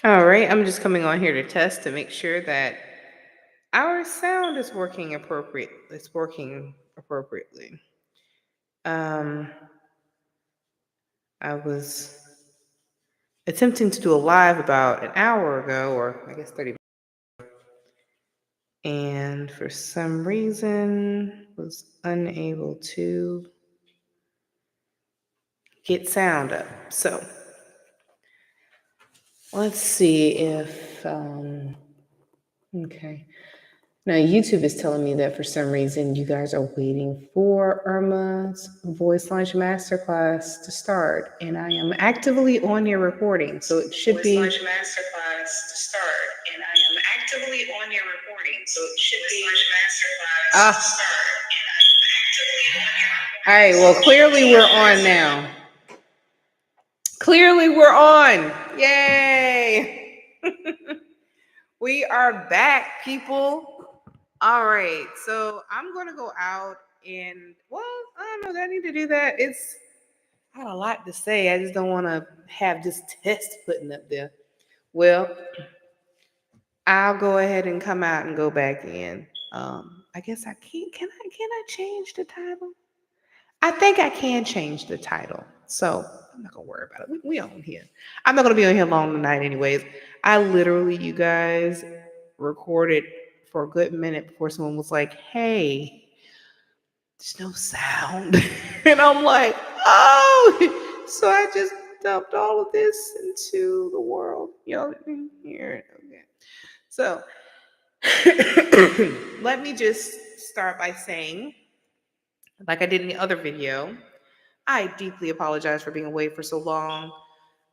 All right, I'm just coming on here to test to make sure that our sound is working appropriate. It's working appropriately. Um, I was attempting to do a live about an hour ago, or I guess 30, and for some reason was unable to get sound up. So let's see if okay. Now, YouTube is telling me that for some reason you guys are waiting for Irma's Voice Lunch Masterclass to start, and I am actively on your recording, so it should be. Voice Lunch Masterclass to start, and I am actively on your recording, so it should be. Voice Lunch Masterclass to start, and I am actively on your recording. All right, well, clearly we're on now. Clearly we're on. Yay! We are back, people. All right, so I'm going to go out and, well, I don't know, do I need to do that? I had a lot to say. I just don't want to have this test putting up there. Well, I'll go ahead and come out and go back in. I guess I can't. Can I change the title? I think I can change the title. So I'm not gonna worry about it. We on here. I'm not gonna be on here long tonight, anyways. I literally, you guys, recorded for a good minute before someone was like, "Hey, there's no sound," and I'm like, "Oh!" So I just dumped all of this into the world. Y'all didn't hear it, okay? So let me just start by saying, like I did in the other video, I deeply apologize for being away for so long.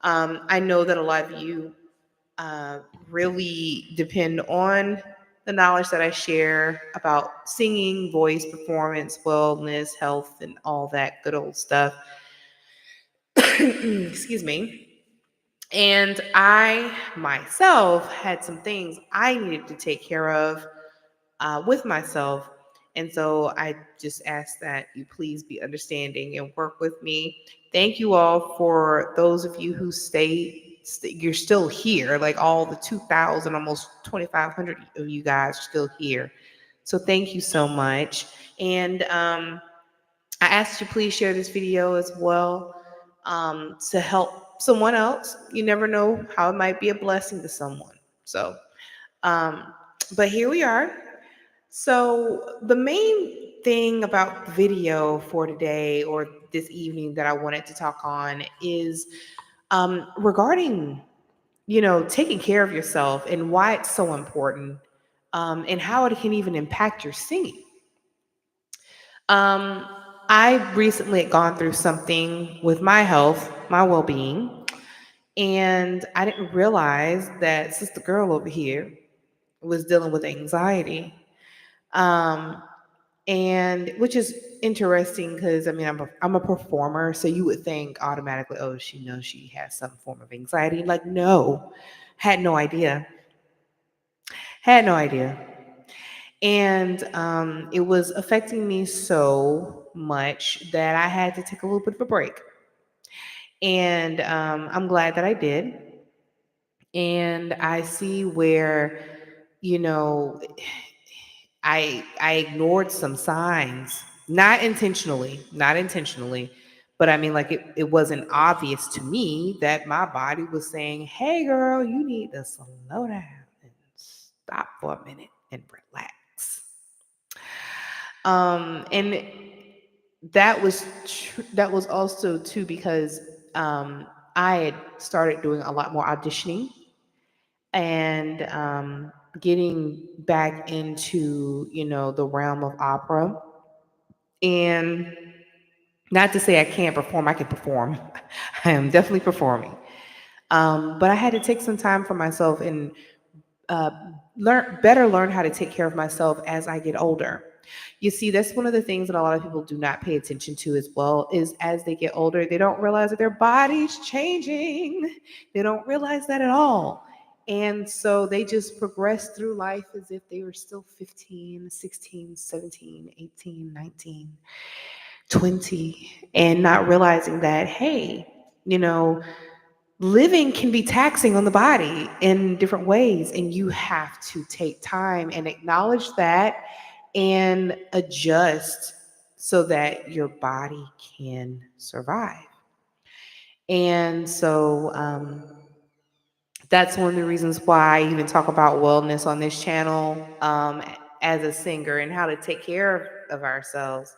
I know that a lot of you really depend on the knowledge that I share about singing, voice, performance, wellness, health, and all that good old stuff. Excuse me. And I myself had some things I needed to take care of with myself. And so I just ask that you please be understanding and work with me. Thank you all for those of you who you're still here, like all the 2,000, almost 2,500 of you guys are still here. So thank you so much. And I ask you please share this video as well to help someone else. You never know how it might be a blessing to someone. So, um, but here we are. So, the main thing about the video for today or this evening that I wanted to talk on is regarding, taking care of yourself and why it's so important, and how it can even impact your singing. Um, I recently had gone through something with my health, my well being, and I didn't realize that Sister Girl over here was dealing with anxiety. Um, and which is interesting because I mean I'm a performer, so you would think automatically, oh, she knows she has some form of anxiety. Like, no, had no idea, had no idea, and it was affecting me so much that I had to take a little bit of a break, and I'm glad that I did, and I see where you know I ignored some signs, not intentionally, but I mean, like it wasn't obvious to me that my body was saying, "Hey, girl, you need to slow down and stop for a minute and relax." And that was also too because I had started doing a lot more auditioning and getting back into the realm of opera. And not to say I can't perform, I can perform. I am definitely performing. But I had to take some time for myself and uh, learn how to take care of myself as I get older. You see, that's one of the things that a lot of people do not pay attention to as well, is as they get older, they don't realize that their body's changing. They don't realize that at all. And so they just progress through life as if they were still 15, 16, 17, 18, 19, 20, and not realizing that, hey, you know, living can be taxing on the body in different ways, and you have to take time and acknowledge that and adjust so that your body can survive. And so that's one of the reasons why I even talk about wellness on this channel, as a singer, and how to take care of ourselves.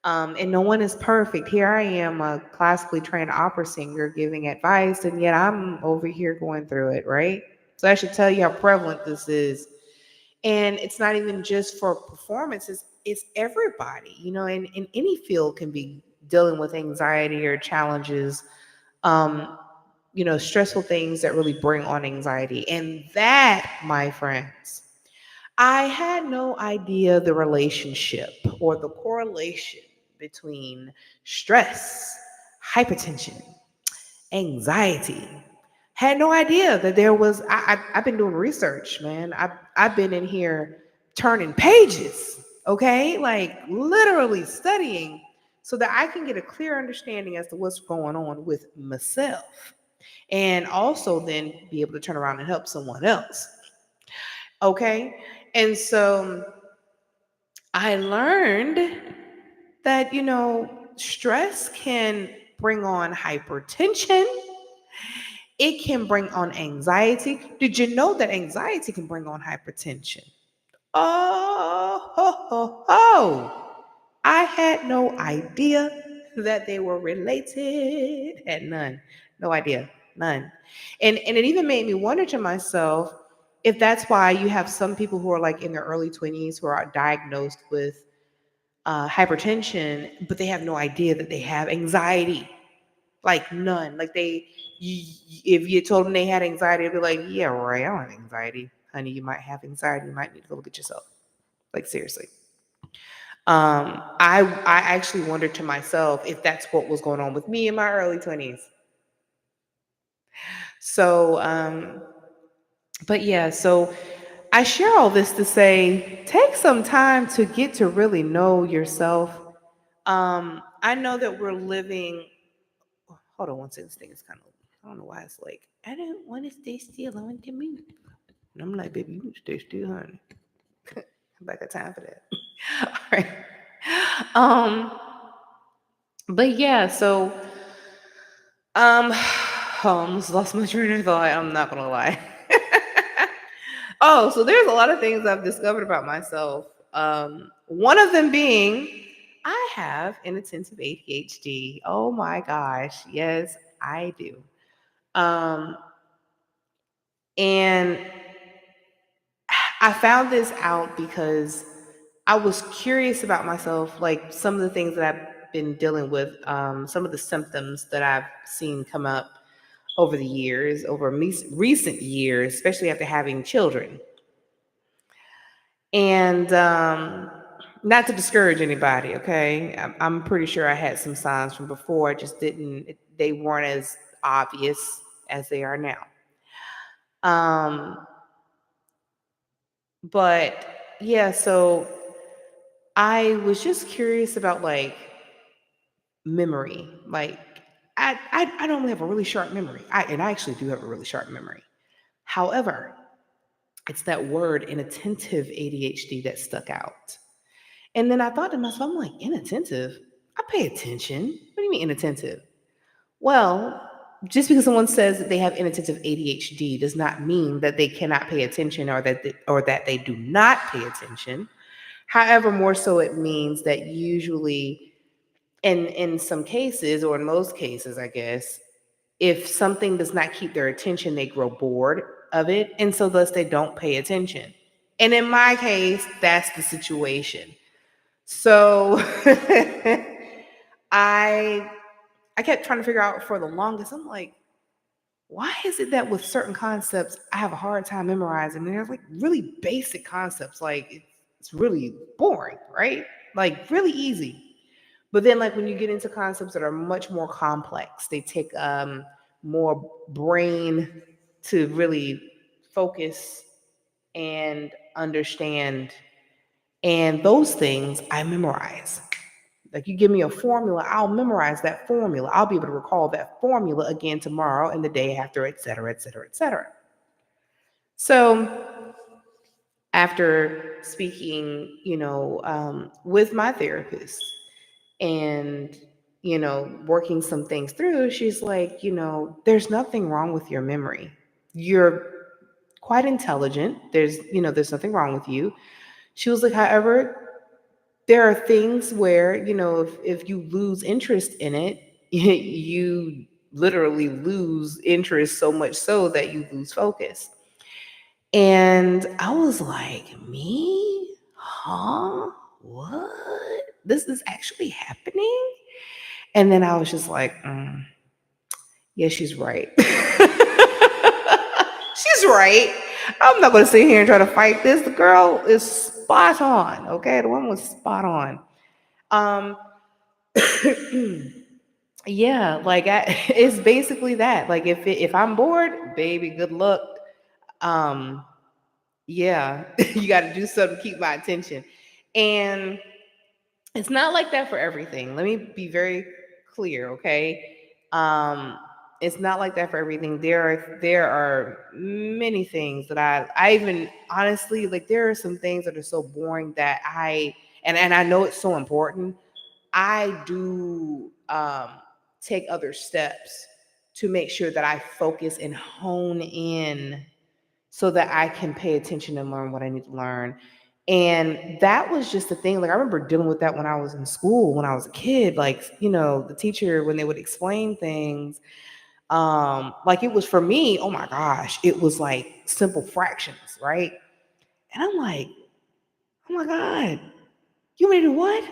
And no one is perfect. Here I am, a classically trained opera singer, giving advice, and yet I'm over here going through it, right? So I should tell you how prevalent this is. And it's not even just for performances, it's everybody, in any field can be dealing with anxiety or challenges, um, stressful things that really bring on anxiety. And that, my friends, I had no idea the relationship or the correlation between stress, hypertension, anxiety. Had no idea that there was. I've been doing research, man. I've been in here turning pages, okay, like literally studying, so that I can get a clear understanding as to what's going on with myself, and also then be able to turn around and help someone else. Okay, and so I learned that, stress can bring on hypertension. It can bring on anxiety. Did you know that anxiety can bring on hypertension? Oh, ho, ho, ho. I had no idea that they were related. Had none. No idea. None. And it even made me wonder to myself if that's why you have some people who are like in their early 20s who are diagnosed with hypertension, but they have no idea that they have anxiety. Like none. Like if you told them they had anxiety, they'd be like, "Yeah, right. I don't have anxiety, honey. You might have anxiety. You might need to go look at yourself." Like seriously. I actually wondered to myself if that's what was going on with me in my early 20s. So, but yeah, so I share all this to say, take some time to get to really know yourself. I know that we're living. Hold on one second. This thing is kind of. I don't know why it's like. I don't want to stay still. I want to move. And I'm like, baby, you need to stay still, honey. I got time for that. All right. Um, but yeah, so almost lost my train of thought. I'm not gonna lie. Oh, so there's a lot of things I've discovered about myself. One of them being I have inattentive ADHD. Oh my gosh, yes, I do. Um, and I found this out because I was curious about myself, like some of the things that I've been dealing with, some of the symptoms that I've seen come up over the years, over recent years, especially after having children. And not to discourage anybody, okay? I'm pretty sure I had some signs from before. I just didn't, they weren't as obvious as they are now. Um, but yeah, so I was just curious about like memory. Like I normally have a really sharp memory. I actually do have a really sharp memory. However, it's that word inattentive ADHD that stuck out. And then I thought to myself, I'm like, inattentive? I pay attention. What do you mean inattentive? Well, just because someone says that they have inattentive ADHD does not mean that they cannot pay attention or that they do not pay attention. However, more so it means that usually in some cases, or in most cases, I guess, if something does not keep their attention, they grow bored of it. And so thus they don't pay attention. And in my case, that's the situation. So I I kept trying to figure out for the longest. I'm like, why is it that with certain concepts I have a hard time memorizing? And they're like really basic concepts, like it's really boring, right? Like really easy. But then like when you get into concepts that are much more complex, they take more brain to really focus and understand. And those things I memorize. Like, you give me a formula, I'll memorize that formula. I'll be able to recall that formula again tomorrow and the day after, et cetera, et cetera, et cetera. So after speaking, with my therapist and, working some things through, she's like, there's nothing wrong with your memory. You're quite intelligent. There's nothing wrong with you. She was like, however, there are things where, if you lose interest in it, you literally lose interest so much so that you lose focus. And I was like, me? Huh? What? This is actually happening? And then I was just like, yeah, she's right. She's right. I'm not going to sit here and try to fight this. The girl is spot on. Okay. The woman was spot on. Um, yeah, like it's basically that. Like, if I'm bored, baby, good luck. Um, yeah, you got to do something to keep my attention. And it's not like that for everything. Let me be very clear, okay? Um, it's not like that for everything. There are many things that I even honestly, like, there are some things that are so boring that and I know it's so important. I do take other steps to make sure that I focus and hone in so that I can pay attention and learn what I need to learn. And that was just the thing. Like, I remember dealing with that when I was in school, when I was a kid. Like, the teacher, when they would explain things, like, it was for me, oh my gosh, it was like simple fractions, right? And I'm like, oh my God, you want me to do what?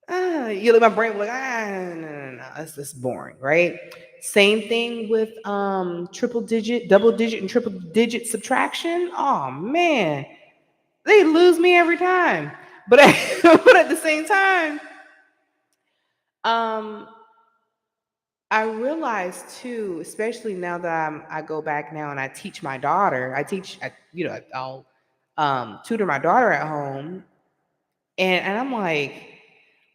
My brain was like, no, that's boring, right? Same thing with triple digit, double digit, and triple digit subtraction. Oh man, they lose me every time. But but at the same time, um, I realized too, especially now that I go back now and I teach my daughter. I'll tutor my daughter at home, and I'm like,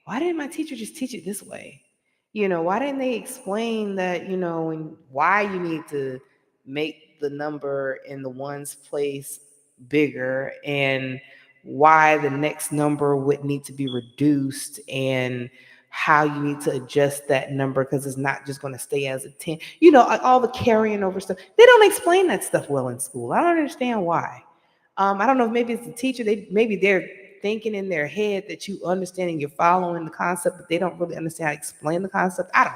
why didn't my teacher just teach it this way? Why didn't they explain that, and why you need to make the number in the ones place bigger, and why the next number would need to be reduced, and how you need to adjust that number because it's not just going to stay as a 10. Like all the carrying over stuff. They don't explain that stuff well in school. I don't understand why. I don't know if maybe it's the teacher. Maybe they're thinking in their head that you understand and you're following the concept, but they don't really understand how to explain the concept. I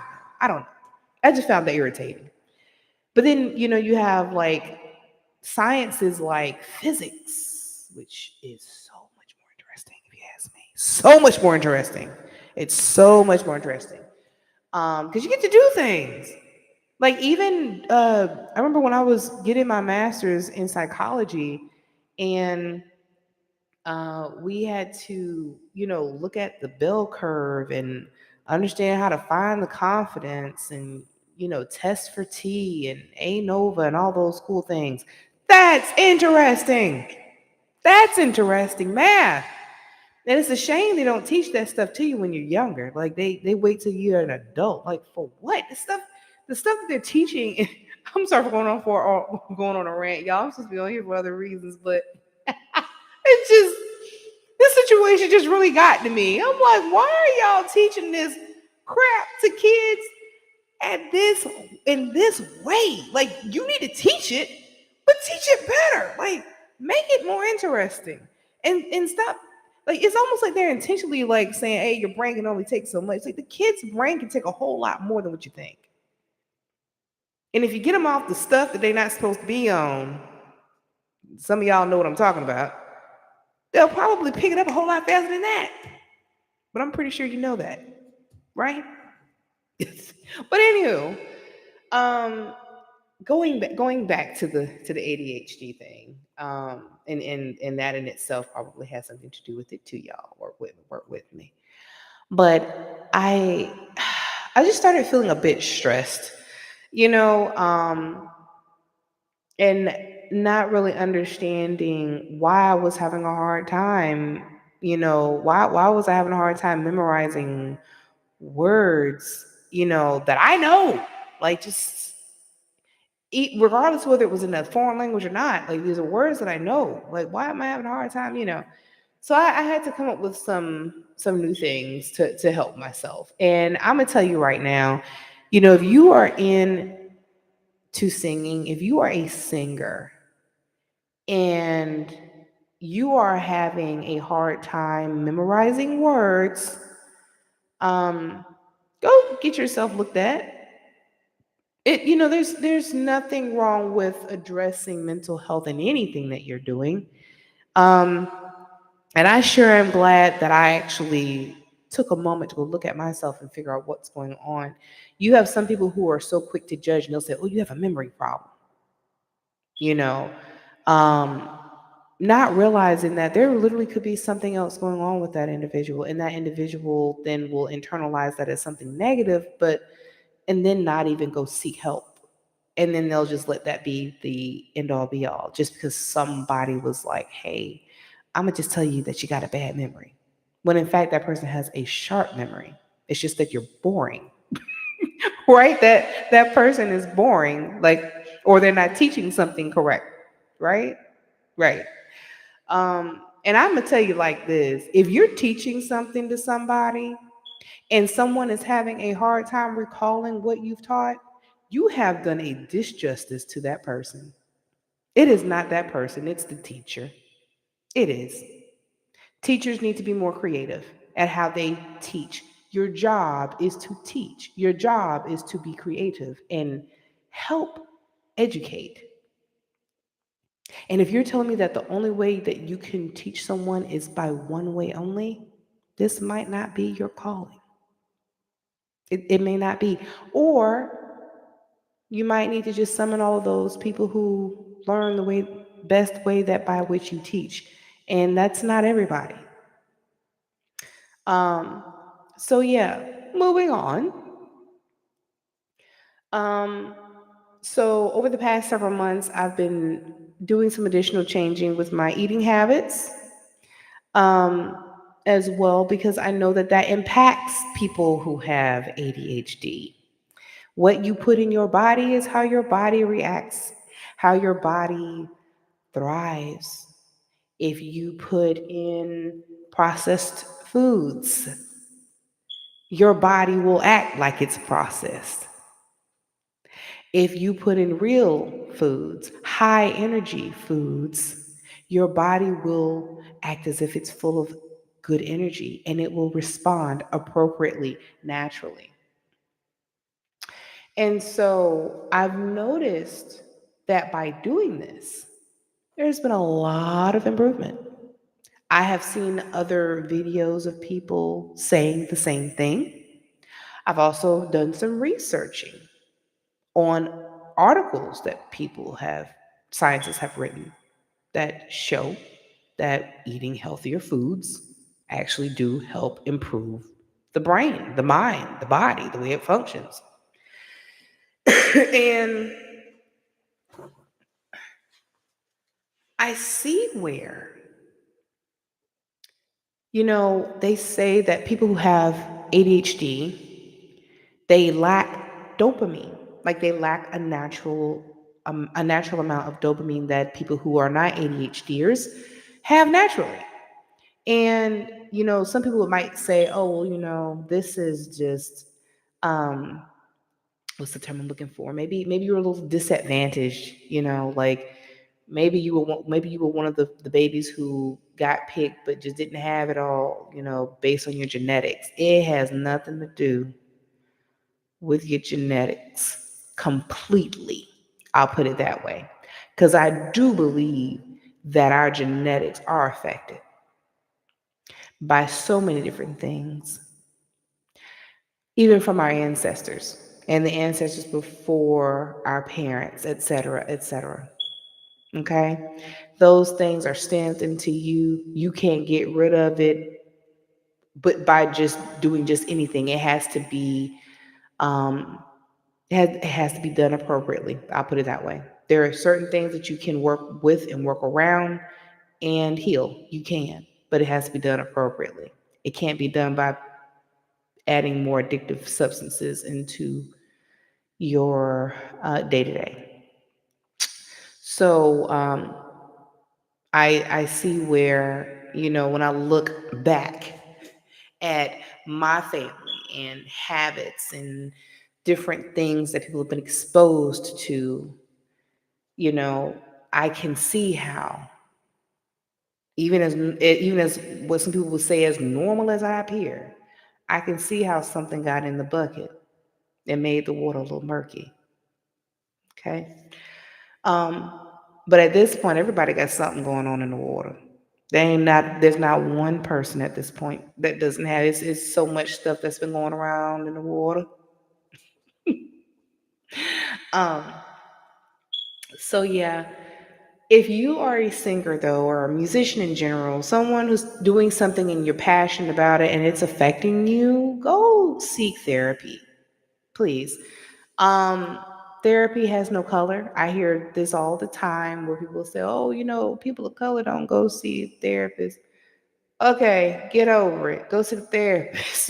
don't know. I just found that irritating. But then, you have like sciences like physics, which is so much more interesting, if you ask me. So much more interesting. It's so much more interesting. Because you get to do things. Like, even I remember when I was getting my master's in psychology, and we had to, look at the bell curve and understand how to find the confidence, and, test for T and ANOVA and all those cool things. That's interesting. That's interesting math. And it's a shame they don't teach that stuff to you when you're younger. Like, they wait till you're an adult. Like, for what? The stuff that they're teaching. I'm sorry for going on a rant, y'all. I'm supposed to be on here for other reasons, but it's just, this situation just really got to me. I'm like, why are y'all teaching this crap to kids at this in this way? Like, you need to teach it, but teach it better. Like, make it more interesting. And stop. Like, it's almost like they're intentionally like saying, hey, your brain can only take so much. Like, the kid's brain can take a whole lot more than what you think. And if you get them off the stuff that they're not supposed to be on, some of y'all know what I'm talking about, they'll probably pick it up a whole lot faster than that. But I'm pretty sure you know that, right? But anywho, um, going back to the ADHD thing, and that in itself probably has something to do with it too, y'all. Work with me. But I just started feeling a bit stressed, you know, and not really understanding why I was having a hard time. Why was I having a hard time memorizing words, that I know? Like, just regardless of whether it was in a foreign language or not, like, these are words that I know. Like, why am I having a hard time, So I had to come up with some new things to help myself. And I'm gonna tell you right now, if you are in to singing, if you are a singer and you are having a hard time memorizing words, um, go get yourself looked at. There's nothing wrong with addressing mental health in anything that you're doing. Um, and I sure am glad that I actually took a moment to go look at myself and figure out what's going on. You have some people who are so quick to judge and they'll say, "Oh, you have a memory problem," you know, um, not realizing that there literally could be something else going on with that individual, and that individual then will internalize that as something negative, and then not even go seek help. And then they'll just let that be the end all be all, just because somebody was like, "Hey, I'm gonna just tell you that you got a bad memory," when in fact that person has a sharp memory. It's just that you're boring, right? That person is boring, like, or they're not teaching something correct, right? Right. And I'm gonna tell you like this: if you're teaching something to somebody and someone is having a hard time recalling what you've taught, you have done a disjustice to that person. It is not that person, it's the teacher. It is. Teachers need to be more creative at how they teach. Your job is to teach, your job is to be creative and help educate. And if you're telling me that the only way that you can teach someone is by one way only, this might not be your calling. It may not be. Or you might need to just summon all of those people who learn the best way that by which you teach. And that's not everybody. Um, so yeah, moving on. Um, so over the past several months, I've been doing some additional changing with my eating habits, um, as well, because I know that that impacts people who have ADHD. What you put in your body is how your body reacts, how your body thrives. If you put in processed foods, your body will act like it's processed. If you put in real foods, high energy foods, your body will act as if it's full of good energy and it will respond appropriately, naturally. And so I've noticed that by doing this, there's been a lot of improvement. I have seen other videos of people saying the same thing. I've also done some researching on articles that scientists have written that show that eating healthier foods actually do help improve the brain, the mind, the body, the way it functions. And I see where, they say that people who have ADHD, they lack dopamine. Like, they lack a natural amount of dopamine that people who are not ADHDers have naturally. And some people might say, "Oh, well, this is just um, what's the term I'm looking for? Maybe you're a little disadvantaged. Like, maybe you were one of the babies who got picked but just didn't have it all. Based on your genetics. It has nothing to do with your genetics completely. I'll put it that way, because I do believe that our genetics are affected by so many different things, even from our ancestors and the ancestors before our parents, et cetera, et cetera. Okay? Those things are stamped into you. You can't get rid of it, but by just doing just anything. Um, it has to be done appropriately. I'll put it that way. There are certain things that you can work with and work around and heal. You can. but it has to be done appropriately. It can't be done by adding more addictive substances into your day to day. So I see where, when I look back at my family and habits and different things that people have been exposed to, you know, I can see how, even as what some people would say as normal as I appear, I can see how something got in the bucket and made the water a little murky. Okay. Um, but at this point, everybody got something going on in the water. There's not one person at this point that doesn't have it's so much stuff that's been going around in the water. Um, so yeah, if you are a singer though, or a musician in general, someone who's doing something and you're passionate about it and it's affecting you, go seek therapy, please. Um, Therapy has no color. I hear this all the time where people say, "Oh, people of color don't go see therapists." Okay, get over it. Go see the therapist.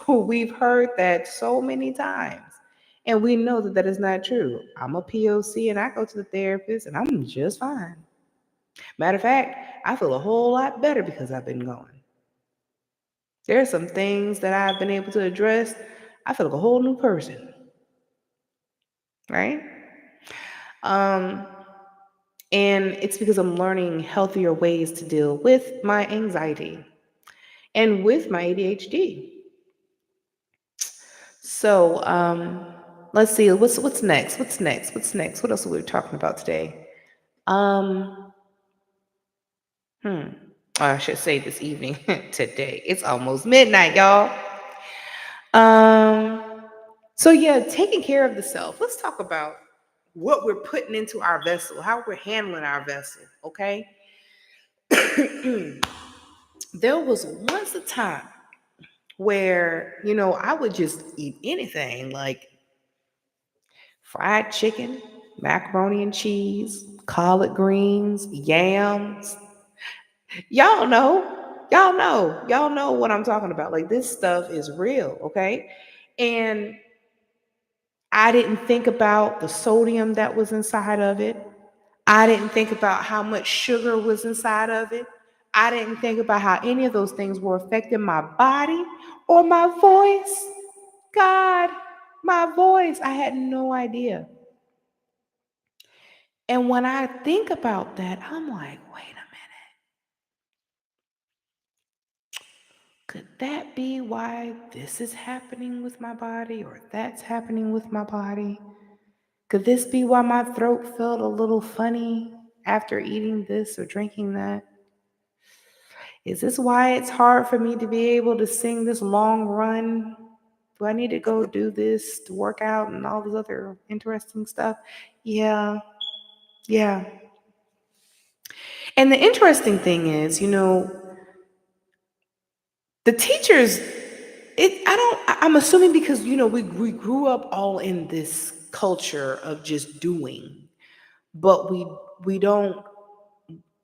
We've heard that so many times. And we know that that is not true. I'm a POC and I go to the therapist and I'm just fine. Matter of fact, I feel a whole lot better because I've been going. There are some things that I've been able to address. I feel like a whole new person, right? Um, and it's because I'm learning healthier ways to deal with my anxiety and with my ADHD. So let's see. What's next? What's next? What's next? What else are we talking about today? Um, hmm. Oh, I should say this evening. Today. It's almost midnight, y'all. Um. So yeah, taking care of the self. Let's talk about what we're putting into our vessel, how we're handling our vessel. Okay. There was once a time where I would just eat anything like fried chicken, macaroni and cheese, collard greens, yams. Y'all know. Y'all know what I'm talking about. Like this stuff is real, okay? And I didn't think about the sodium that was inside of it. I didn't think about how much sugar was inside of it. I didn't think about how any of those things were affecting my body or my voice. God, my voice. I had no idea. And when I think about that, I'm like, wait a minute. Could that be why this is happening with my body or that's happening with my body? Could this be why my throat felt a little funny after eating this or drinking that? Is this why it's hard for me to be able to sing this long run? Do I need to go do this to work out and all this other interesting stuff? Yeah, yeah. And the interesting thing is, the teachers, I'm assuming because, we grew up all in this culture of just doing, but we don't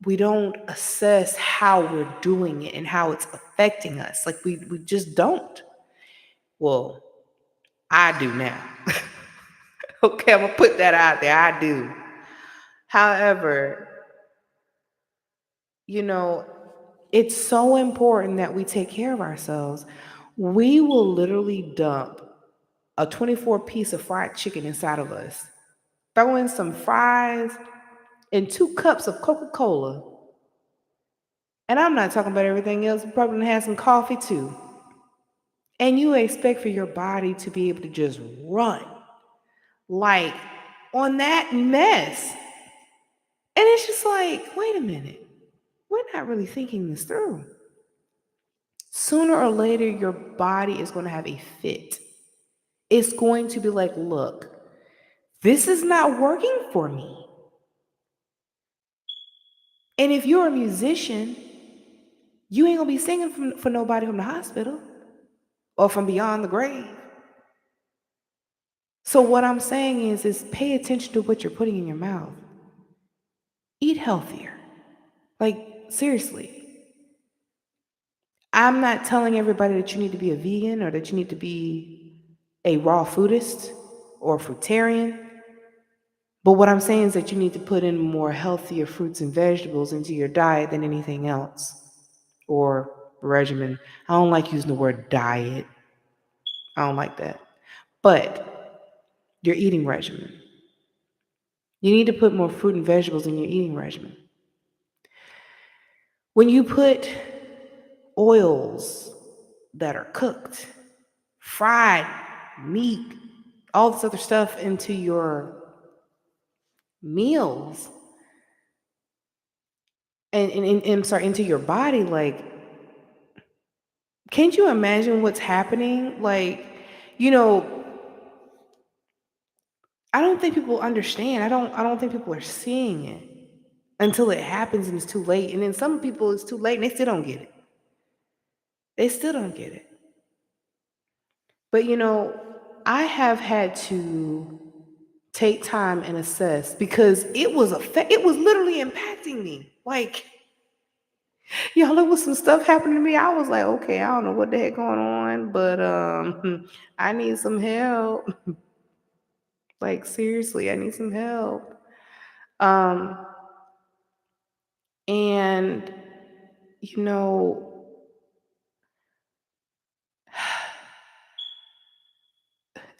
we don't assess how we're doing it and how it's affecting us. Like we just don't. Well, I do now. Okay, I'm gonna put that out there. I do. However, you know, it's so important that we take care of ourselves. We will literally dump a 24 piece of fried chicken inside of us, throw in some fries and 2 cups of Coca-Cola. And I'm not talking about everything else. We're probably gonna have some coffee too. And you expect for your body to be able to just run like on that mess. And it's just like, wait a minute, we're not really thinking this through. Sooner or later, your body is going to have a fit. It's going to be like, look, this is not working for me. And if you're a musician, you ain't going to be singing for nobody from the hospital or from beyond the grave. So what I'm saying is pay attention to what you're putting in your mouth. Eat healthier. Like, seriously. I'm not telling everybody that you need to be a vegan or that you need to be a raw foodist or fruitarian. But what I'm saying is that you need to put in more healthier fruits and vegetables into your diet than anything else or regimen. I don't like using the word diet. I don't like that. But your eating regimen. You need to put more fruit and vegetables in your eating regimen. When you put oils that are cooked, fried, meat, all this other stuff into your meals and I'm sorry, into your body, like, can't you imagine what's happening? Like, you know, I don't think people understand. I don't think people are seeing it until it happens and it's too late. And then some people it's too late and they still don't get it. They still don't get it. But I have had to take time and assess because it was literally impacting me. Like, y'all, there was some stuff happening to me. I was like, okay, I don't know what the heck going on, but I need some help. Like, seriously, I need some help. Um, and you know,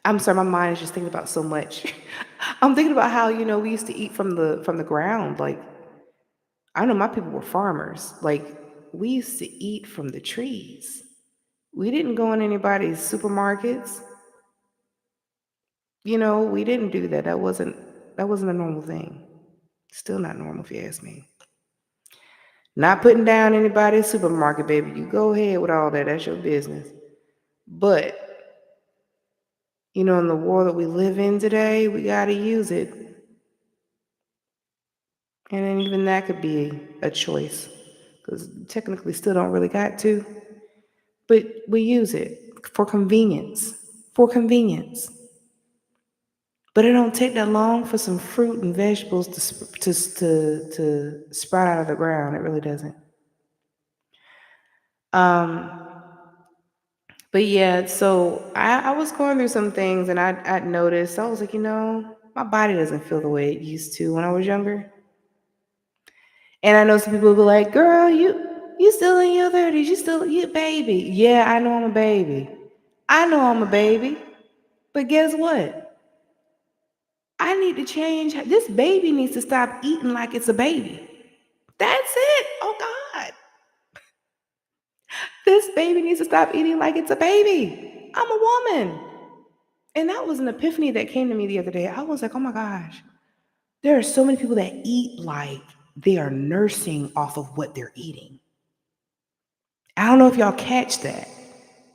I'm sorry, my mind is just thinking about so much. I'm thinking about how, we used to eat from the ground. Like, I know my people were farmers. Like, we used to eat from the trees. We didn't go in anybody's supermarkets. We didn't do that. That wasn't a normal thing. Still not normal if you ask me. Not putting down anybody's supermarket, baby. You go ahead with all that. That's your business. But, in the world that we live in today, we got to use it. And then even that could be a choice. Because technically still don't really got to. But we use it for convenience. For convenience. But it don't take that long for some fruit and vegetables to sprout out of the ground. It really doesn't. Um, but yeah, so I was going through some things and I'd noticed, I was like, my body doesn't feel the way it used to when I was younger. And I know some people will be like, girl, you still in your 30s, you a baby. Yeah, I know I'm a baby. I know I'm a baby. But guess what? I need to change. This baby needs to stop eating like it's a baby. That's it. Oh God. This baby needs to stop eating like it's a baby. I'm a woman. And that was an epiphany that came to me the other day. I was like, oh my gosh, there are so many people that eat like they are nursing off of what they're eating. I don't know if y'all catch that.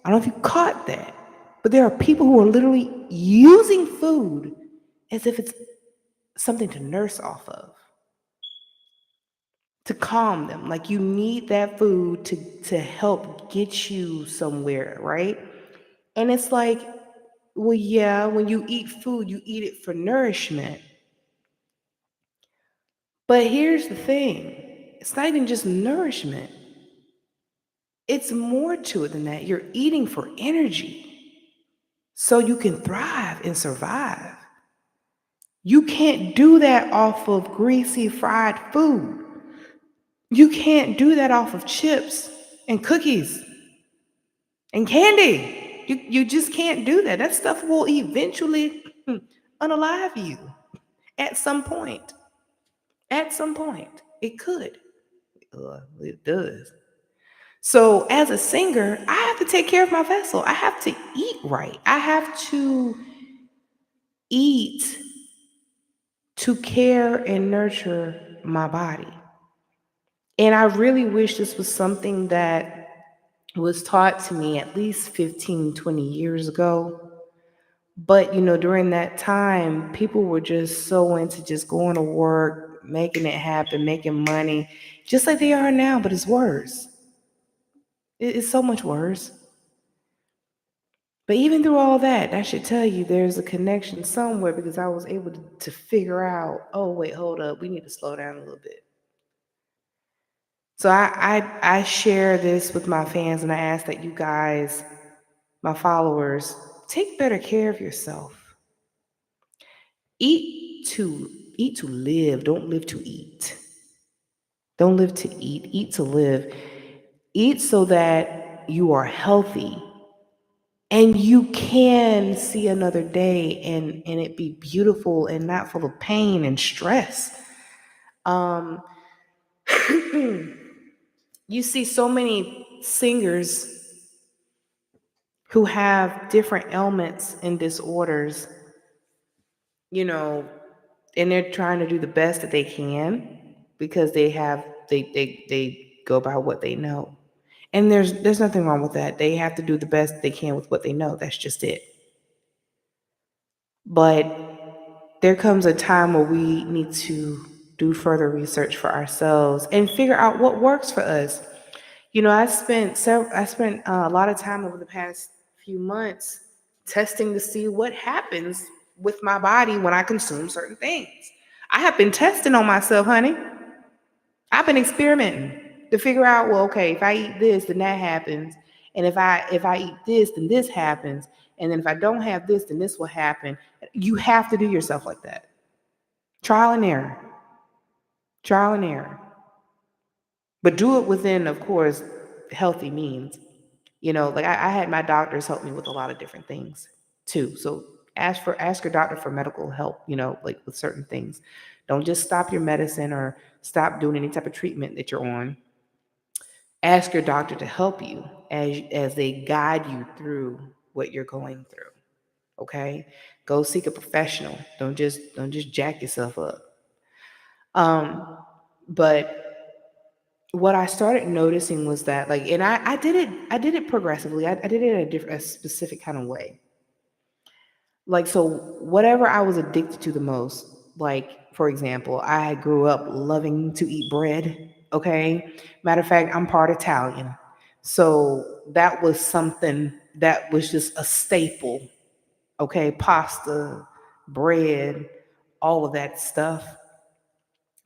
I don't know if you caught that. But there are people who are literally using food as if it's something to nurse off of, to calm them. Like, you need that food to help get you somewhere, right? And it's like, well, yeah, when you eat food, you eat it for nourishment. But here's the thing, it's not even just nourishment, it's more to it than that. You're eating for energy so you can thrive and survive. You can't do that off of greasy fried food. You can't do that off of chips and cookies and candy. You just can't do that. That stuff will eventually unalive you at some point. At some point. It could. It does. So, as a singer, I have to take care of my vessel. I have to eat right. I have to eat to care and nurture my body. And I really wish this was something that was taught to me at least 15, 20 years ago. But, during that time, people were just so into just going to work, making it happen, making money, just like they are now, but it's worse. It's so much worse. But even through all that, I should tell you there's a connection somewhere because I was able to figure out, oh, wait, hold up. We need to slow down a little bit. So I share this with my fans, and I ask that you guys, my followers, take better care of yourself. Eat to live. Don't live to eat. Don't live to eat. Eat to live. Eat so that you are healthy and you can see another day and it be beautiful and not full of pain and stress. Um, you see so many singers who have different ailments and disorders, you know, and they're trying to do the best that they can because they go by what they know. And there's nothing wrong with that. They have to do the best they can with what they know. That's just it. But there comes a time where we need to do further research for ourselves and figure out what works for us. I spent a lot of time over the past few months testing to see what happens with my body when I consume certain things. I have been testing on myself, honey. I've been experimenting to figure out, well, okay, if I eat this, then that happens, and if I eat this, then this happens, and then if I don't have this, then this will happen. You have to do yourself like that. Trial and error, trial and error, but do it within, of course, healthy means. Like I had my doctors help me with a lot of different things too. So ask your doctor for medical help. Like with certain things. Don't just stop your medicine or stop doing any type of treatment that you're on. Ask your doctor to help you as they guide you through what you're going through. Okay, go seek a professional. Don't just jack yourself up. But what I started noticing was that, like, and I did it progressively. I did it a specific kind of way. Like, so whatever I was addicted to the most, like, for example, I grew up loving to eat bread. Okay. Matter of fact, I'm part Italian. So that was something that was just a staple. Okay. Pasta, bread, all of that stuff,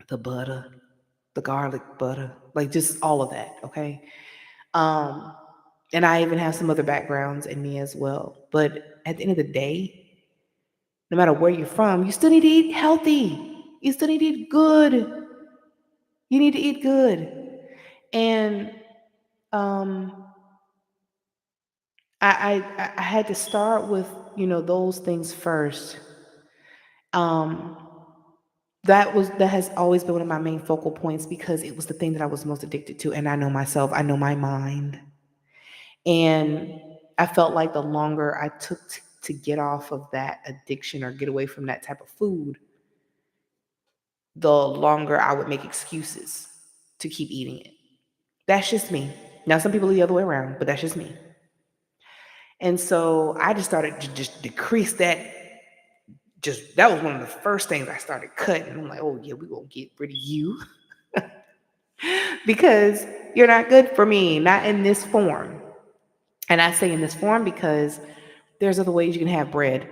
the butter, the garlic butter, like just all of that. Okay. Um, and I even have some other backgrounds in me as well. But at the end of the day, no matter where you're from, you still need to eat healthy. You still need to eat good. You need to eat good. And um, I had to start with, those things first. Um, that has always been one of my main focal points because it was the thing that I was most addicted to. And I know myself, I know my mind. And I felt like the longer I took to get off of that addiction or get away from that type of food, the longer I would make excuses to keep eating it. That's just me. Now, some people are the other way around, but that's just me. And so I just started to just decrease that. Just that was one of the first things I started cutting. I'm like, oh yeah, we're gonna get rid of you because you're not good for me, not in this form. And I say in this form because there's other ways you can have bread,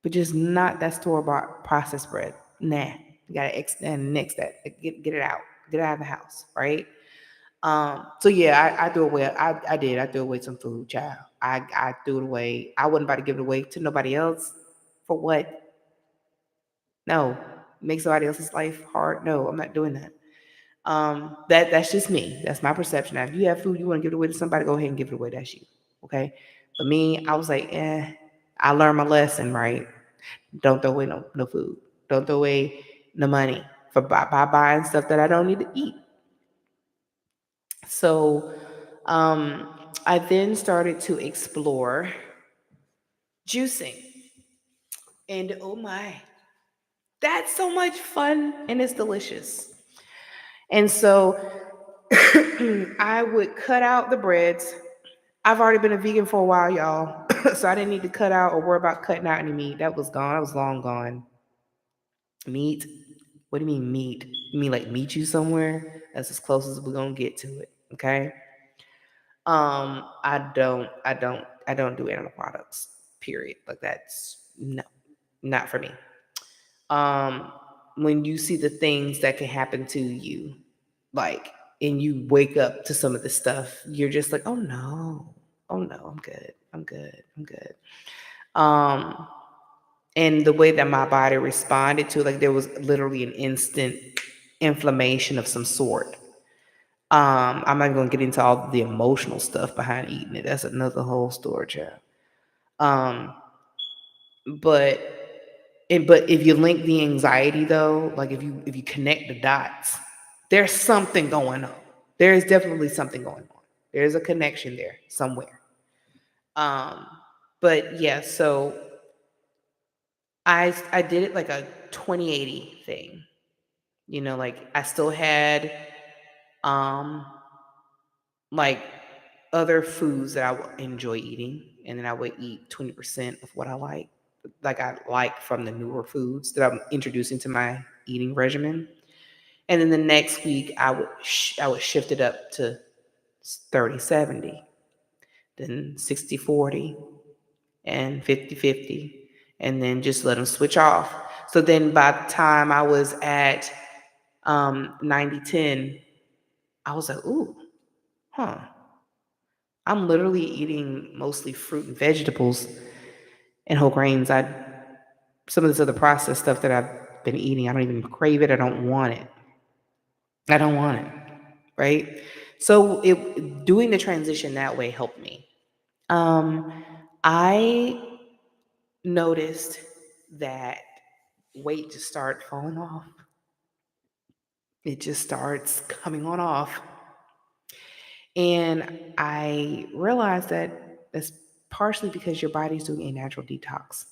but just not that store bought processed bread. Nah, you gotta and nix that. Get it out. Get it out of the house, right? So yeah, I threw away. I did. I threw away some food, child. I threw it away. I wasn't about to give it away to nobody else. For what? No, make somebody else's life hard. No, I'm not doing that. That's just me. That's my perception. Now, if you have food you want to give it away to somebody, go ahead and give it away. That's you. Okay. But me, I was like, I learned my lesson, right? Don't throw away no food. Don't throw away no money for buying stuff that I don't need to eat. So I then started to explore juicing. And oh my, that's so much fun and it's delicious. And so I would cut out the breads. I've already been a vegan for a while, y'all. So I didn't need to cut out or worry about cutting out any meat. That was gone. I was long gone. Meat? What do you mean meat? You mean like meet you somewhere? That's as close as we're gonna get to it. Okay. I don't do animal products. Period. Like that's no, not for me. Um, when you see the things that can happen to you, like and you wake up to some of the stuff, you're just like, oh no, I'm good, I'm good. Um, and the way that my body responded to, like, there was literally an instant inflammation of some sort. I'm not going to get into all the emotional stuff behind eating it. That's another whole story, child. Um, but but if you link the anxiety though, like if you connect the dots, there's something going on. There is definitely something going on. There's a connection there somewhere. Um, but yeah, so I did it like a 2080 thing. You know, like I still had um like other foods that I would enjoy eating, and then I would eat 20% of what like I like from the newer foods that I'm introducing to my eating regimen. And then the next week I would shift it up to 30/70, then 60/40, and 50/50, and then just let them switch off. So then by the time I was at 90/10, I was like, ooh, huh. I'm literally eating mostly fruit and vegetables and whole grains. I Some of this other processed stuff that I've been eating, I don't even crave it. I don't want it. I don't want it. Right. So it doing the transition that way helped me. Um, I noticed that weight just started falling off. It just starts coming on off. And I realized that that's partially because your body's doing a natural detox.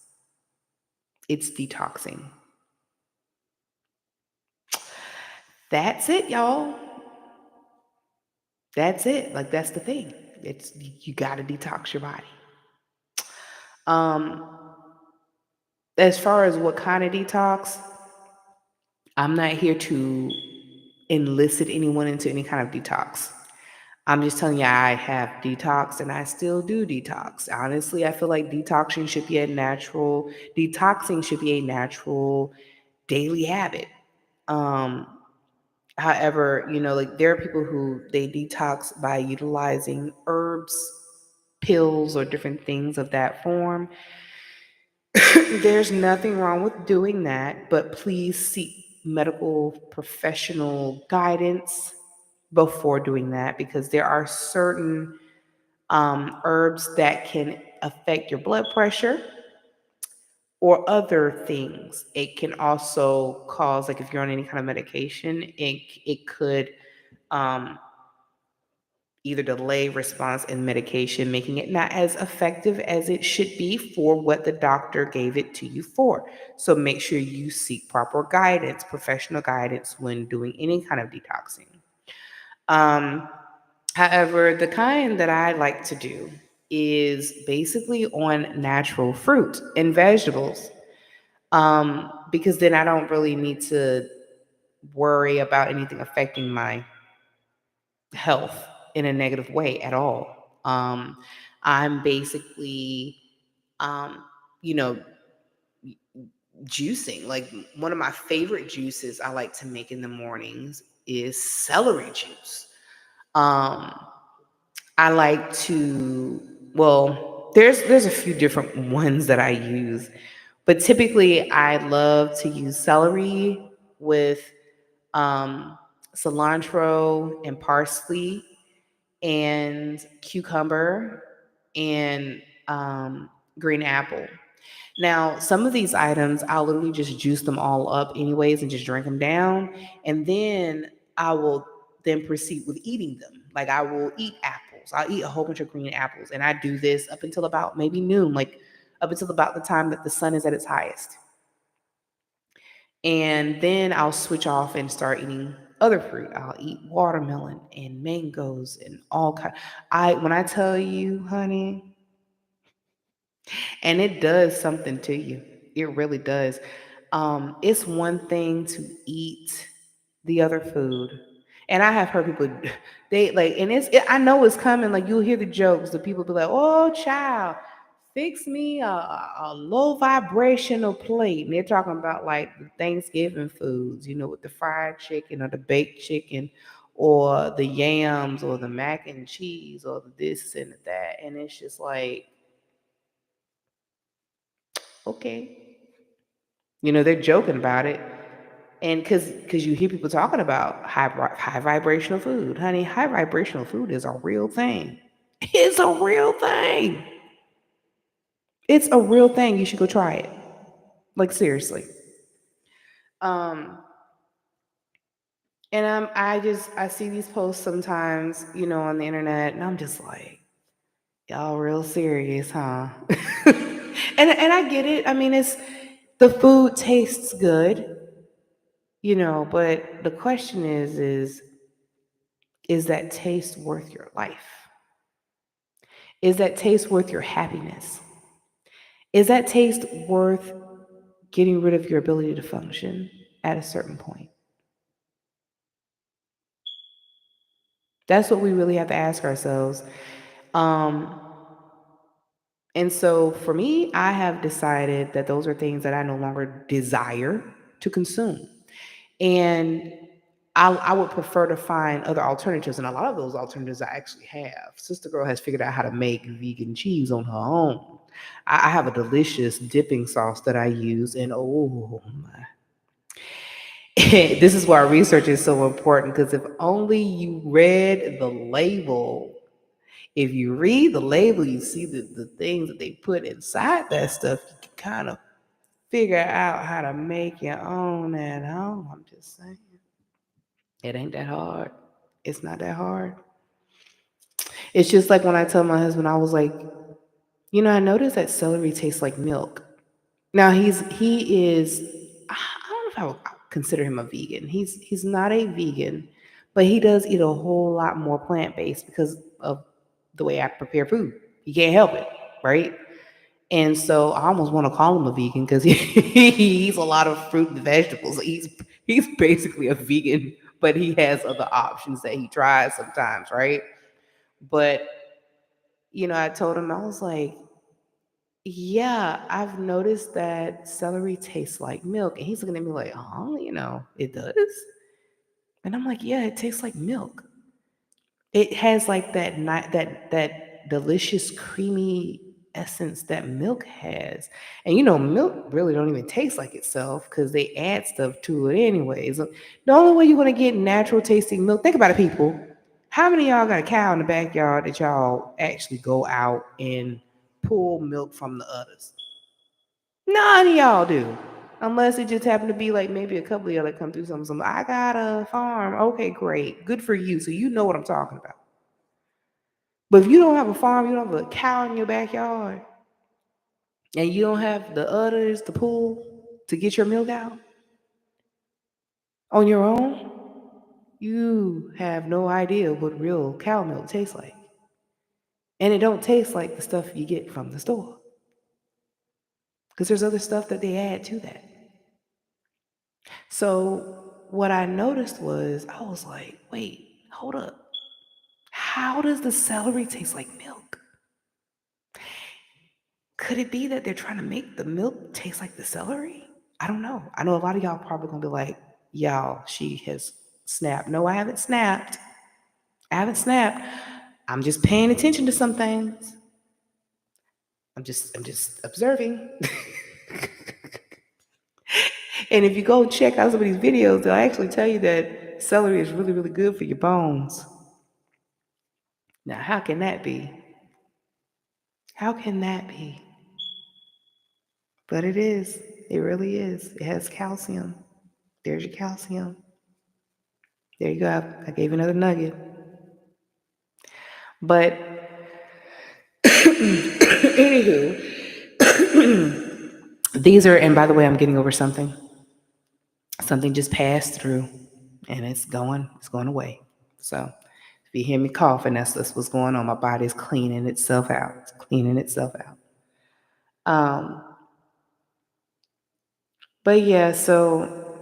It's detoxing. That's it, y'all. That's it. Like that's the thing. It's you got to detox your body. Um, as far as what kind of detox, I'm not here to enlist anyone into any kind of detox. I'm just telling you, I have detox and I still do detox. Honestly, I feel like detoxing should be a natural daily habit. Um, However, you know, like there are people who they detox by utilizing herbs, pills, or different things of that form. There's nothing wrong with doing that, but please seek medical professional guidance before doing that because there are certain herbs that can affect your blood pressure or other things. It can also cause, like, if you're on any kind of medication, it could um, either delay response in medication, making it not as effective as it should be for what the doctor gave it to you for. So make sure you seek proper guidance, professional guidance when doing any kind of detoxing. Um, However, the kind that I like to do is basically on natural fruit and vegetables, because then I don't really need to worry about anything affecting my health in a negative way at all. I'm basically, um, you know, juicing. Like one of my favorite juices I like to make in the mornings is celery juice. Um, I like to, well, there's a few different ones that I use, but typically I love to use celery with um, cilantro and parsley and cucumber and green apple. Now, some of these items, I'll literally just juice them all up anyways and just drink them down. And then I will then proceed with eating them. Like I will eat apples. I'll eat a whole bunch of green apples. And I do this up until about maybe noon, like up until about the time that the sun is at its highest. And then I'll switch off and start eating other fruit. I'll eat watermelon and mangoes and all kind. When I tell you, honey, and it does something to you. It really does. It's one thing to eat the other food. And I have heard people they like and I know it's coming, like you'll hear the jokes, the people be like, oh child, fix me a low vibrational plate. And they're talking about like the Thanksgiving foods, you know, with the fried chicken or the baked chicken or the yams or the mac and cheese or the this and that. And it's just like, okay, they're joking about it. And because you hear people talking about high vibrational food, honey, high vibrational food is a real thing. It's a real thing. It's a real thing. You should go try it. Like seriously. Um, and I see these posts sometimes, on the internet, and I'm just like, y'all real serious, huh? And I get it. I mean, it's the food tastes good, but the question is that taste worth your life? Is that taste worth your happiness? Is that taste worth getting rid of your ability to function at a certain point? That's what we really have to ask ourselves. Um, and so for me, I have decided that those are things that I no longer desire to consume. And I would prefer to find other alternatives. And a lot of those alternatives I actually have. Sister Girl has figured out how to make vegan cheese on her own. I have a delicious dipping sauce that I use. And oh my. This is why research is so important, because if only you read the label. If you read the label, you see the things that they put inside that stuff, you can kind of figure out how to make your own at home. I'm just saying. It ain't that hard. It's not that hard. It's just like when I tell my husband, I was like, I noticed that celery tastes like milk. Now he is I don't know if I would consider him a vegan. He's not a vegan, but he does eat a whole lot more plant-based because of the way I prepare food. He can't help it, right? And so I almost want to call him a vegan because he eats a lot of fruit and vegetables. He's basically a vegan, but he has other options that he tries sometimes, right? But I told him, I was like, yeah, I've noticed that celery tastes like milk. And he's looking at me like, oh, it does. And I'm like, yeah, it tastes like milk. It has like that delicious creamy essence that milk has. And milk really don't even taste like itself because they add stuff to it anyways. The only way you're gonna get natural tasting milk, think about it, people. How many of y'all got a cow in the backyard that y'all actually go out and pull milk from the udders? None of y'all do. Unless it just happened to be like maybe a couple of y'all that come through something. I got a farm. Okay, great. Good for you. So you know what I'm talking about. But if you don't have a farm, you don't have a cow in your backyard, and you don't have the udders, the pool to get your milk out on your own, you have no idea what real cow milk tastes like. And it don't taste like the stuff you get from the store. Because there's other stuff that they add to that. So what I noticed was I was like, wait, hold up. How does the celery taste like milk? Could it be that they're trying to make the milk taste like the celery? I don't know. I know a lot of y'all probably gonna be like, y'all, she has snapped. No, I haven't snapped. I haven't snapped. I'm just paying attention to some things. I'm just observing. And if you go check out some of these videos, they'll actually tell you that celery is really, really good for your bones. Now, how can that be? How can that be? But it is. It really is. It has calcium. There's your calcium. There you go. I gave you another nugget. But anywho, these are, and by the way, I'm getting over something. Something just passed through, and it's going away. So if you hear me coughing, that's what's going on. My body's cleaning itself out. It's cleaning itself out. Um, but yeah, so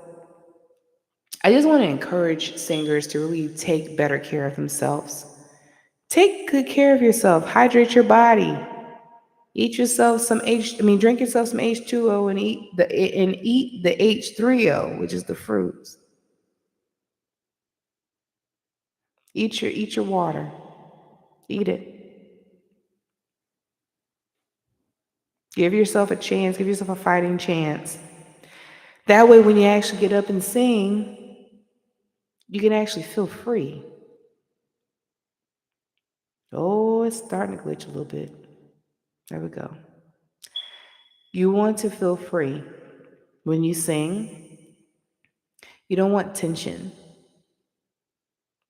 I just want to encourage singers to really take better care of themselves. Take good care of yourself. Hydrate your body. Eat yourself some drink yourself some H2O and eat the H3O, which is the fruits. Eat your water. Eat it. Give yourself a chance. Give yourself a fighting chance. That way, when you actually get up and sing, you can actually feel free. Oh, it's starting to glitch a little bit. There we go. You want to feel free when you sing. You don't want tension.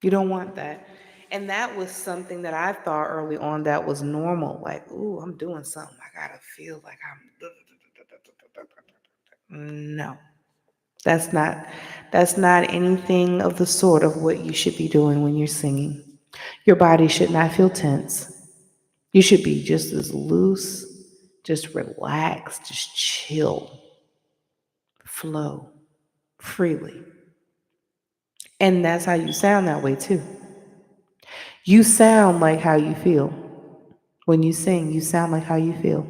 You don't want that. And that was something that I thought early on that was normal. Like, ooh, I'm doing something. I gotta feel like I'm. No, that's not anything of the sort of what you should be doing when you're singing. Your body should not feel tense. You should be just as loose, just relax, just chill, flow freely. And that's how you sound that way too. You sound like how you feel. When you sing, you sound like how you feel.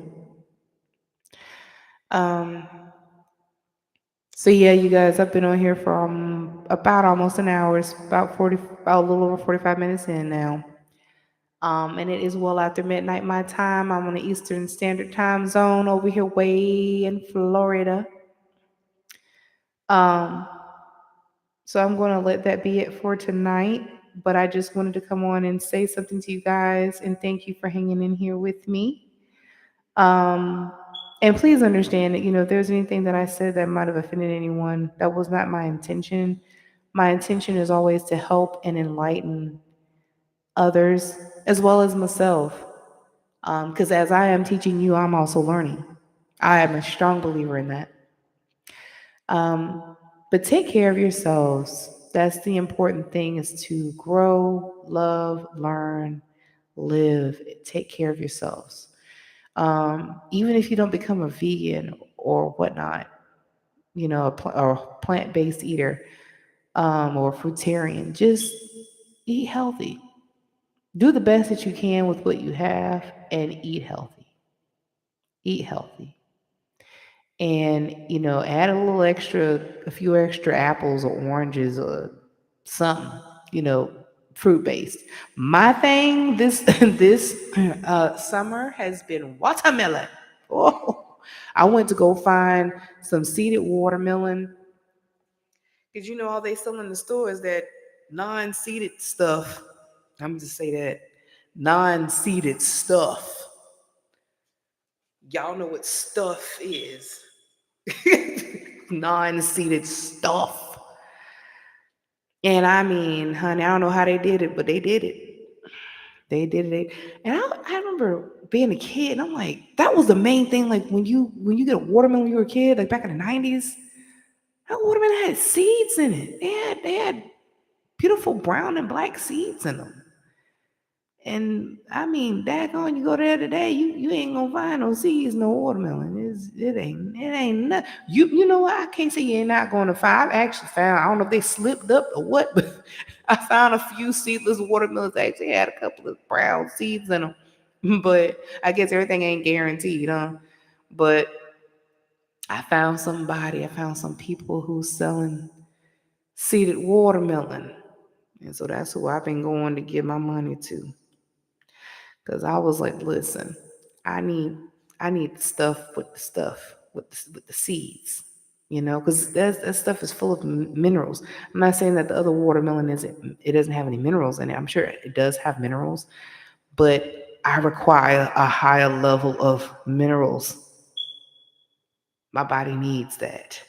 Um, so yeah, you guys, I've been on here for about almost an hour. It's about a little over 45 minutes in now. And it is well after midnight my time. I'm on the Eastern Standard Time zone over here way in Florida. Um, so I'm going to let that be it for tonight. But I just wanted to come on and say something to you guys and thank you for hanging in here with me. Um, and please understand that, if there's anything that I said that might have offended anyone, that was not my intention. My intention is always to help and enlighten others as well as myself. Because as I am teaching you, I'm also learning. I am a strong believer in that. But take care of yourselves. That's the important thing is to grow, love, learn, live. Take care of yourselves. Even if you don't become a vegan or whatnot, or plant-based eater, or fruitarian, just eat healthy. Do the best that you can with what you have and eat healthy. Eat healthy. And, add a few extra apples or oranges or something, you know, fruit based. My thing this summer has been watermelon. Oh, I went to go find some seeded watermelon because all they sell in the store is that non-seeded stuff. I'm just say that non-seeded stuff. Y'all know what stuff is. Non-seeded stuff. And I mean, honey, I don't know how they did it, but they did it. They did it. And I remember being a kid, and I'm like, that was the main thing. Like when you get a watermelon when you were a kid, like back in the '90s, that watermelon had seeds in it. They had beautiful brown and black seeds in them. And I mean, daggone, you go there today, you ain't gonna find no seeds, no watermelon. It ain't nothing. You know what? I can't say you're not gonna find. I've actually found. I don't know if they slipped up or what, but I found a few seedless watermelons that actually had a couple of brown seeds in them. But I guess everything ain't guaranteed, huh? But I found some people who's selling seeded watermelon, and so that's who I've been going to give my money to. Because I was like, listen, I need I need the stuff with the stuff with the seeds, because that stuff is full of minerals. I'm not saying that the other watermelon isn't. It doesn't have any minerals in it. I'm sure it does have minerals, but I require a higher level of minerals. My body needs that,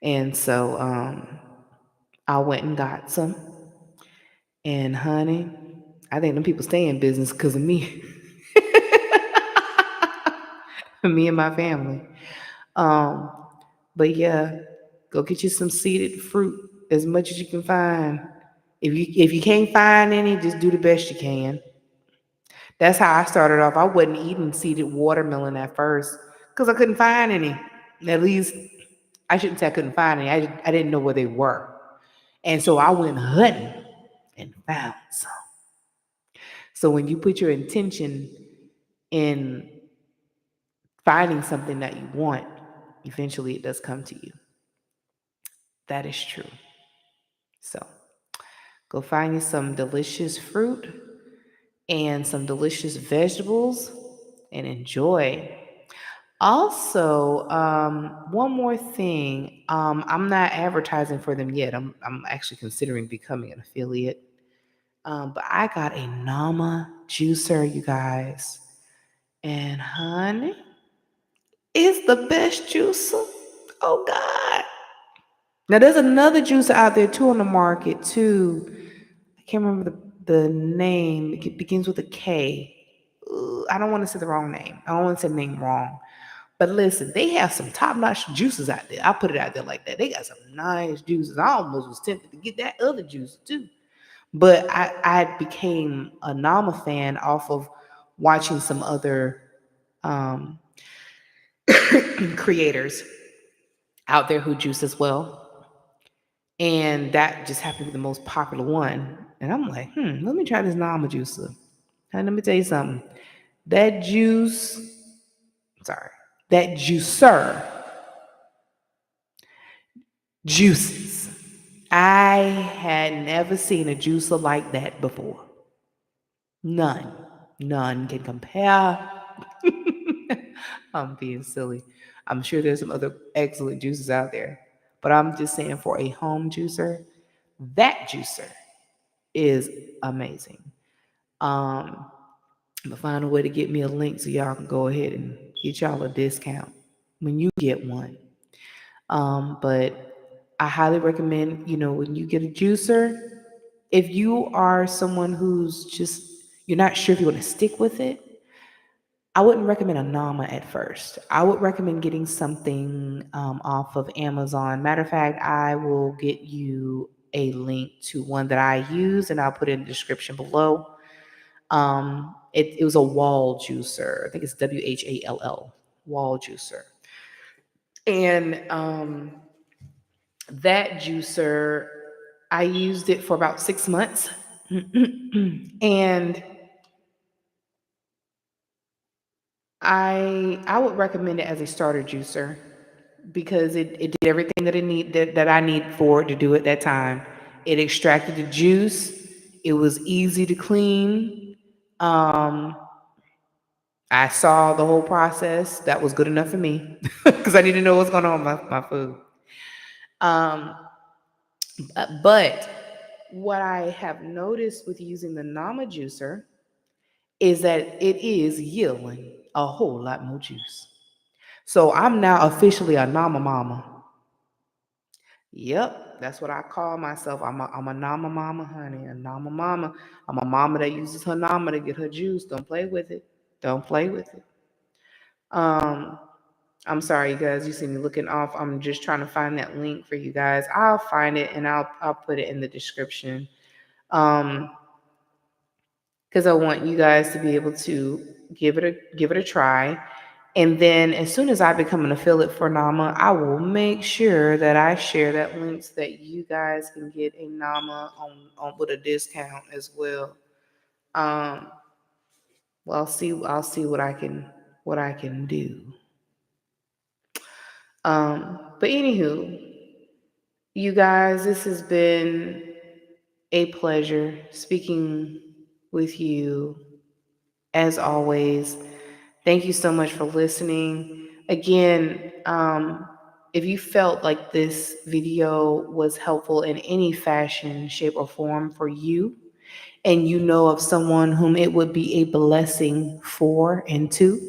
and so I went and got some. And honey, I think them people stay in business because of me. Me and my family. Um, but yeah, go get you some seeded fruit as much as you can find. If you can't find any, just do the best you can. That's how I started off. I wasn't eating seeded watermelon at first because I couldn't find any. At least I shouldn't say I couldn't find any. I didn't know where they were, and so I went hunting and found some. So when you put your intention in finding something that you want, eventually it does come to you. That is true. So Go find you some delicious fruit and some delicious vegetables and enjoy. Also, one more thing. I'm not advertising for them yet. I'm actually considering becoming an affiliate. But I got a Nama juicer, you guys. And honey, it's the best juicer. Oh God. Now there's another juicer out there too on the market too. I can't remember the name. It begins with a K. I don't want to say the wrong name. I don't want to say the name wrong. But listen, they have some top-notch juices out there. I put it out there like that. They got some nice juices. I almost was tempted to get that other juice too. But I became a Nama fan off of watching some other um, creators out there who juice as well. And that just happened to be the most popular one. And I'm like, let me try this Nama juicer. And let me tell you something. That juice, sorry, that juicer juices. I had never seen a juicer like that before. None. None can compare. I'm being silly. I'm sure there's some other excellent juices out there. But I'm just saying for a home juicer, that juicer is amazing. I'm gonna find a way to get me a link so y'all can go ahead and get y'all a discount when you get one. But I highly recommend, when you get a juicer, if you are someone who's just, you're not sure if you want to stick with it, I wouldn't recommend a Nama at first. I would recommend getting something off of Amazon. Matter of fact, I will get you a link to one that I use and I'll put it in the description below. It was a Whall Juicer. I think it's Whall, Whall Juicer. And that juicer, I used it for about 6 months. And I would recommend it as a starter juicer because it did everything that I need for it to do at that time. It extracted the juice. It was easy to clean. Um, I saw the whole process. That was good enough for me because I need to know what's going on with my food. Um, but what I have noticed with using the Nama juicer is that it is yielding a whole lot more juice. So I'm now officially a Nama mama. Yep, that's what I call myself. I'm a Nama mama, honey, a Nama mama. I'm a mama that uses her Nama to get her juice. Don't play with it. Don't play with it. Um, I'm sorry, you guys. You see me looking off. I'm just trying to find that link for you guys. I'll find it and I'll put it in the description. Because I want you guys to be able to give it a try. And then as soon as I become an affiliate for Nama, I will make sure that I share that link so that you guys can get a Nama on with a discount as well. Um, well, I'll see what I can do. But anywho, you guys, this has been a pleasure speaking with you as always. Thank you so much for listening. Again, if you felt like this video was helpful in any fashion, shape, or form for you, and you know of someone whom it would be a blessing for and to,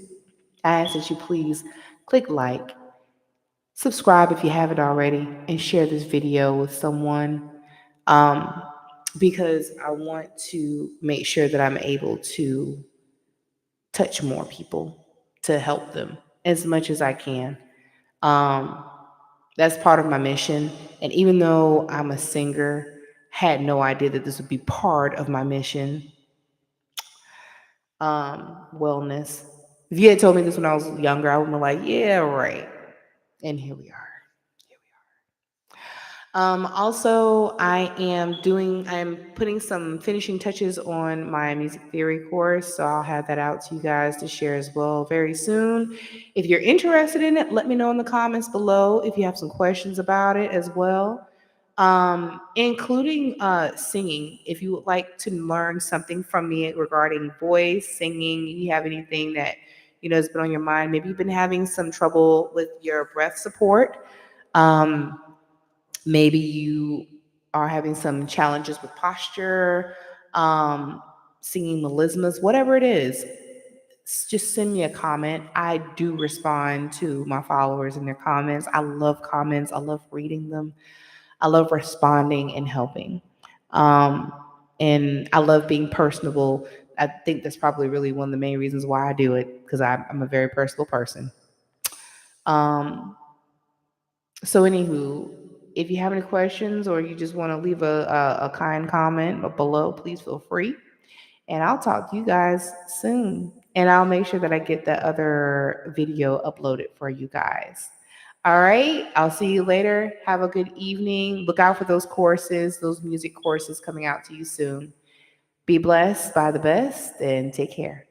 I ask that you please click like, subscribe if you haven't already, and share this video with someone um, because I want to make sure that I'm able to touch more people to help them as much as I can. Um, that's part of my mission. And even though I'm a singer, had no idea that this would be part of my mission. Wellness. If you had told me this when I was younger, I would have been like, yeah, right. And here we are. Also, I'm putting some finishing touches on my music theory course, so I'll have that out to you guys to share as well very soon. If you're interested in it, let me know in the comments below if you have some questions about it as well. including singing. If you would like to learn something from me regarding voice, singing, you have anything that has been on your mind, maybe you've been having some trouble with your breath support. Um, Maybe you are having some challenges with posture, um, singing melismas, whatever it is, just send me a comment. I do respond to my followers and their comments. I love comments. I love reading them. I love responding and helping. Um, and I love being personable. I think that's probably really one of the main reasons why I do it, because I'm a very personal person. Um, so, anywho, if you have any questions or you just want to leave a kind comment below, please feel free. And I'll talk to you guys soon. And I'll make sure that I get the other video uploaded for you guys. All right. I'll see you later. Have a good evening. Look out for those courses, those music courses coming out to you soon. Be blessed by the best and take care.